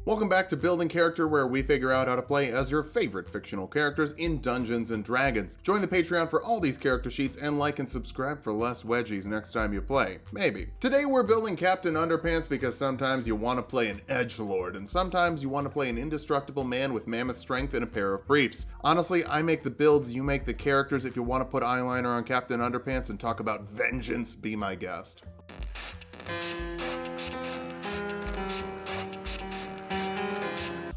Welcome back to Building Character, where we figure out how to play as your favorite fictional characters in Dungeons & Dragons. Join the Patreon for all these character sheets and like and subscribe for less wedgies next time you play. Maybe. Today we're building Captain Underpants because sometimes you want to play an edgelord and sometimes you want to play an indestructible man with mammoth strength and a pair of briefs. Honestly, I make the builds, you make the characters. If you want to put eyeliner on Captain Underpants and talk about vengeance, be my guest.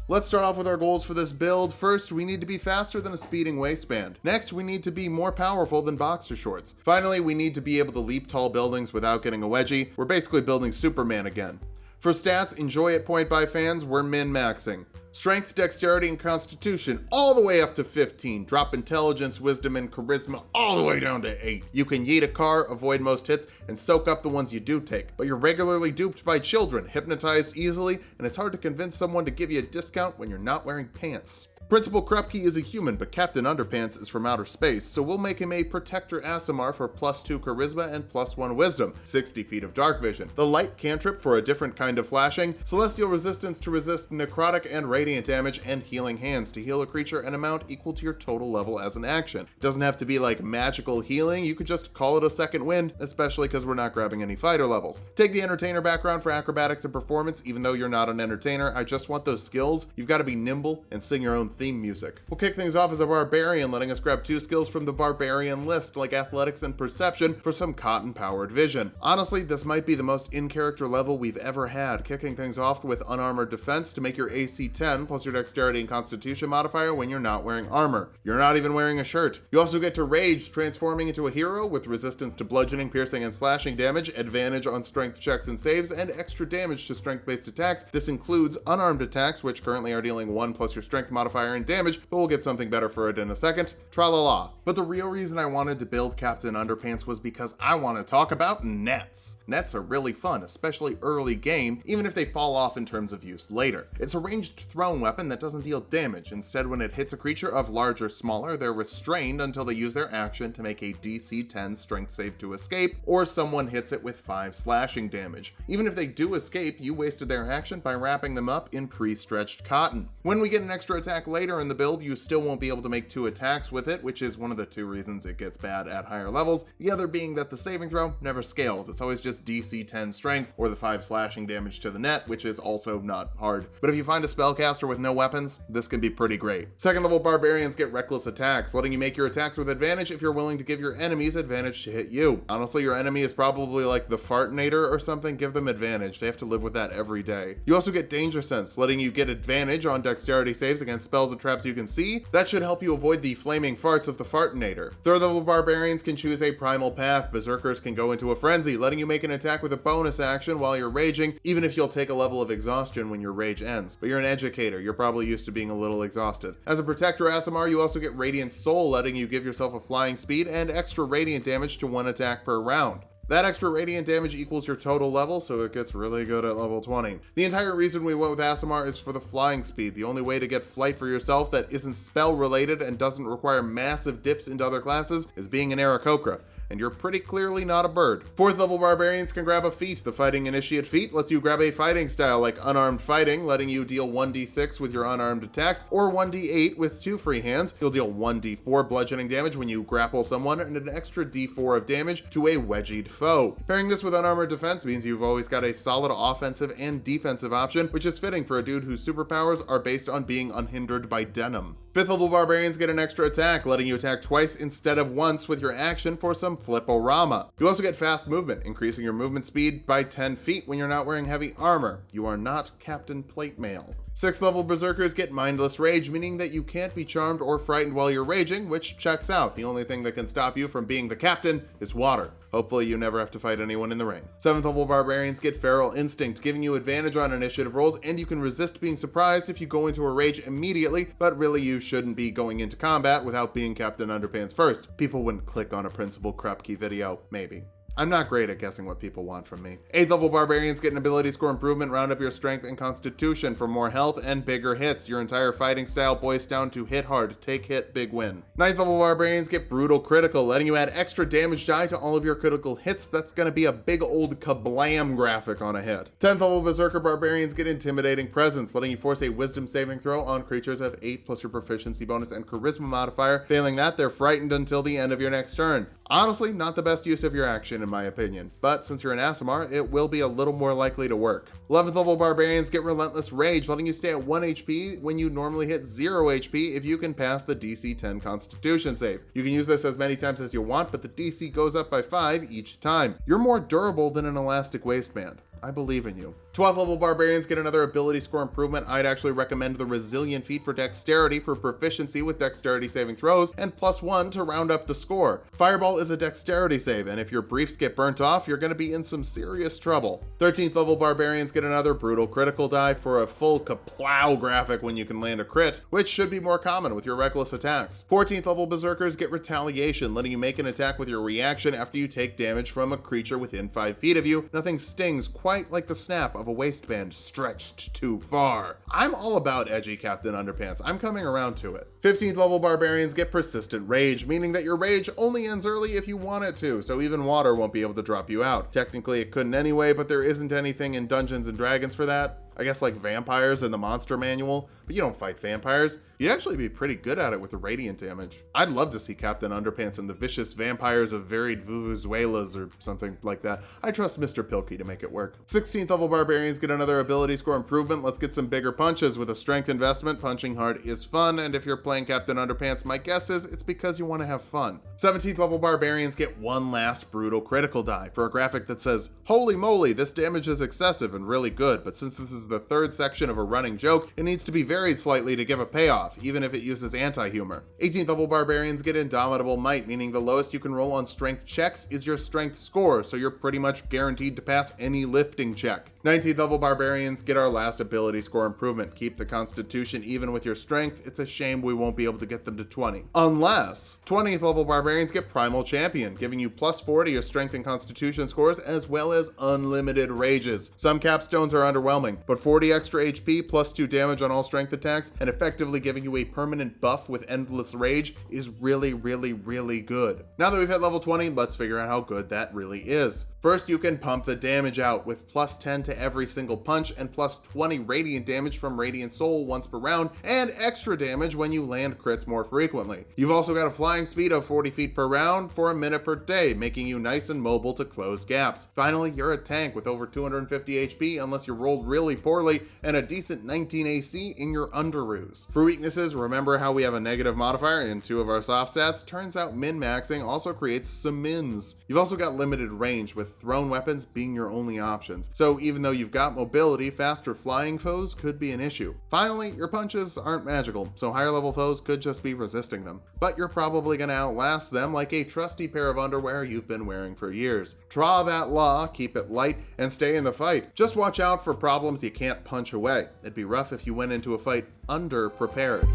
Let's start off with our goals for this build. First, we need to be faster than a speeding waistband. Next, we need to be more powerful than boxer shorts. Finally, we need to be able to leap tall buildings without getting a wedgie. We're basically building Superman again. For stats, enjoy it point by fans, we're min-maxing. Strength, dexterity, and constitution all the way up to 15. Drop intelligence, wisdom, and charisma all the way down to 8. You can yeet a car, avoid most hits, and soak up the ones you do take. But you're regularly duped by children, hypnotized easily, and it's hard to convince someone to give you a discount when you're not wearing pants. Principal Krupp is a human, but Captain Underpants is from outer space, so we'll make him a Protector Aasimar for +2 charisma and +1 wisdom, 60 feet of dark vision. The light cantrip for a different kind of flashing, celestial resistance to resist necrotic and radiant damage, and healing hands to heal a creature an amount equal to your total level as an action. It doesn't have to be like magical healing, you could just call it a second wind, especially because we're not grabbing any fighter levels. Take the entertainer background for acrobatics and performance, even though you're not an entertainer. I just want those skills. You've got to be nimble and sing your own theme music. We'll kick things off as a barbarian, letting us grab 2 skills from the barbarian list, like athletics and perception, for some cotton-powered vision. Honestly, this might be the most in-character level we've ever had, kicking things off with unarmored defense to make your AC 10 plus your dexterity and constitution modifier when you're not wearing armor. You're not even wearing a shirt. You also get to rage, transforming into a hero with resistance to bludgeoning, piercing, and slashing damage, advantage on strength checks and saves, and extra damage to strength-based attacks. This includes unarmed attacks, which currently are dealing 1 plus your strength modifier and damage, but we'll get something better for it in a second. Tra-la-la. But the real reason I wanted to build Captain Underpants was because I want to talk about nets. Nets are really fun, especially early game, even if they fall off in terms of use later. It's a ranged thrown weapon that doesn't deal damage. Instead, when it hits a creature of large or smaller, they're restrained until they use their action to make a DC 10 strength save to escape, or someone hits it with 5 slashing damage. Even if they do escape, you wasted their action by wrapping them up in pre-stretched cotton. When we get an extra attack later in the build, you still won't be able to make 2 attacks with it, which is one of the 2 reasons it gets bad at higher levels. The other being that the saving throw never scales. It's always just DC 10 strength or the 5 slashing damage to the net, which is also not hard. But if you find a spellcaster with no weapons, this can be pretty great. Second level barbarians get reckless attacks, letting you make your attacks with advantage if you're willing to give your enemies advantage to hit you. Honestly, your enemy is probably like the Fartinator or something. Give them advantage. They have to live with that every day. You also get danger sense, letting you get advantage on dexterity saves against spells and traps you can see. That should help you avoid the flaming farts of the Fartinator. Third level barbarians can choose a primal path. Berserkers can go into a frenzy, letting you make an attack with a bonus action while you're raging, even if you'll take a level of exhaustion when your rage ends. But you're an educator, you're probably used to being a little exhausted. As a Protector Aasimar, you also get Radiant Soul, letting you give yourself a flying speed and extra radiant damage to 1 attack per round. That extra radiant damage equals your total level, so it gets really good at level 20. The entire reason we went with Aasimar is for the flying speed. The only way to get flight for yourself that isn't spell related and doesn't require massive dips into other classes is being an Aarakocra. And you're pretty clearly not a bird. 4th level barbarians can grab a feat. The Fighting Initiate feat lets you grab a fighting style like Unarmed Fighting, letting you deal 1d6 with your unarmed attacks, or 1d8 with 2 free hands. You'll deal 1d4 bludgeoning damage when you grapple someone, and an extra d4 of damage to a wedgied foe. Pairing this with unarmored defense means you've always got a solid offensive and defensive option, which is fitting for a dude whose superpowers are based on being unhindered by denim. 5th level barbarians get an extra attack, letting you attack twice instead of once with your action for some flip-o-rama. You also get fast movement, increasing your movement speed by 10 feet when you're not wearing heavy armor. You are not Captain Plate Mail. 6th level berserkers get mindless rage, meaning that you can't be charmed or frightened while you're raging, which checks out. The only thing that can stop you from being the captain is water. Hopefully you never have to fight anyone in the rain. 7th level barbarians get feral instinct, giving you advantage on initiative rolls, and you can resist being surprised if you go into a rage immediately, but really you shouldn't be going into combat without being Captain Underpants first. People wouldn't click on a Principal Krupp video, maybe. I'm not great at guessing what people want from me. 8th level barbarians get an ability score improvement, round up your strength and constitution for more health and bigger hits. Your entire fighting style boils down to hit hard, take hit, big win. 9th level barbarians get brutal critical, letting you add extra damage die to all of your critical hits. That's gonna be a big old kablam graphic on a hit. 10th level berserker barbarians get intimidating presence, letting you force a wisdom saving throw on creatures of 8 plus your proficiency bonus and charisma modifier. Failing that, they're frightened until the end of your next turn. Honestly, not the best use of your action in my opinion, but since you're an Aasimar, it will be a little more likely to work. 11th level barbarians get relentless rage, letting you stay at 1 HP when you normally hit 0 HP if you can pass the DC 10 constitution save. You can use this as many times as you want, but the DC goes up by 5 each time. You're more durable than an elastic waistband. I believe in you. 12th level barbarians get another ability score improvement. I'd actually recommend the resilient feat for dexterity for proficiency with dexterity saving throws and +1 to round up the score. Fireball is a dexterity save, and if your briefs get burnt off, you're gonna be in some serious trouble. 13th level barbarians get another brutal critical die for a full kaplow graphic when you can land a crit, which should be more common with your reckless attacks. 14th level berserkers get retaliation, letting you make an attack with your reaction after you take damage from a creature within 5 feet of you. Nothing stings quite like the snap of a waistband stretched too far. I'm all about edgy Captain Underpants. I'm coming around to it. 15th level barbarians get persistent rage, meaning that your rage only ends early if you want it to, so even water won't be able to drop you out. Technically it couldn't anyway, but there isn't anything in Dungeons and Dragons for that. I guess like vampires in the monster manual, but you don't fight vampires. You'd actually be pretty good at it with the radiant damage. I'd love to see Captain Underpants and the vicious vampires of varied vuvuzuelas or something like that. I trust Mr. Pilkey to make it work. 16th level barbarians get another ability score improvement. Let's get some bigger punches. With a strength investment, punching hard is fun, and if you're playing Captain Underpants, my guess is it's because you want to have fun. 17th level barbarians get one last brutal critical die for a graphic that says, "Holy moly, this damage is excessive and really good, but since this is the third section of a running joke, it needs to be varied slightly to give a payoff, even if it uses anti-humor." 18th level barbarians get indomitable might, meaning the lowest you can roll on strength checks is your strength score, so you're pretty much guaranteed to pass any lifting check. 19th level barbarians get our last ability score improvement. Keep the constitution even with your strength. It's a shame we won't be able to get them to 20. Unless 20th level barbarians get primal champion, giving you +4 to your strength and constitution scores, as well as unlimited rages. Some capstones are underwhelming, but 40 extra HP, +2 damage on all strength attacks, and effectively giving you a permanent buff with endless rage is really, really, really good. Now that we've hit level 20, let's figure out how good that really is. First, you can pump the damage out with +10 to every single punch and +20 radiant damage from Radiant Soul once per round, and extra damage when you land crits more frequently. You've also got a flying speed of 40 feet per round for a minute per day, making you nice and mobile to close gaps. Finally, you're a tank with over 250 HP unless you rolled really poorly, and a decent 19 AC in your underoos. For weaknesses, remember how we have a negative modifier in 2 of our soft stats? Turns out min-maxing also creates some mins. You've also got limited range, with thrown weapons being your only options. So even though you've got mobility, faster flying foes could be an issue. Finally, your punches aren't magical, so higher level foes could just be resisting them. But you're probably gonna outlast them like a trusty pair of underwear you've been wearing for years. Draw that law, keep it light, and stay in the fight. Just watch out for problems you can't punch away. It'd be rough if you went into a fight under-prepared.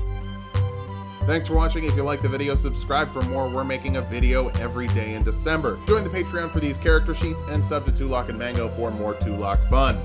Thanks for watching. If you liked the video, subscribe for more. We're making a video every day in December. Join the Patreon for these character sheets and sub to Tulok and Mango for more Tulok fun.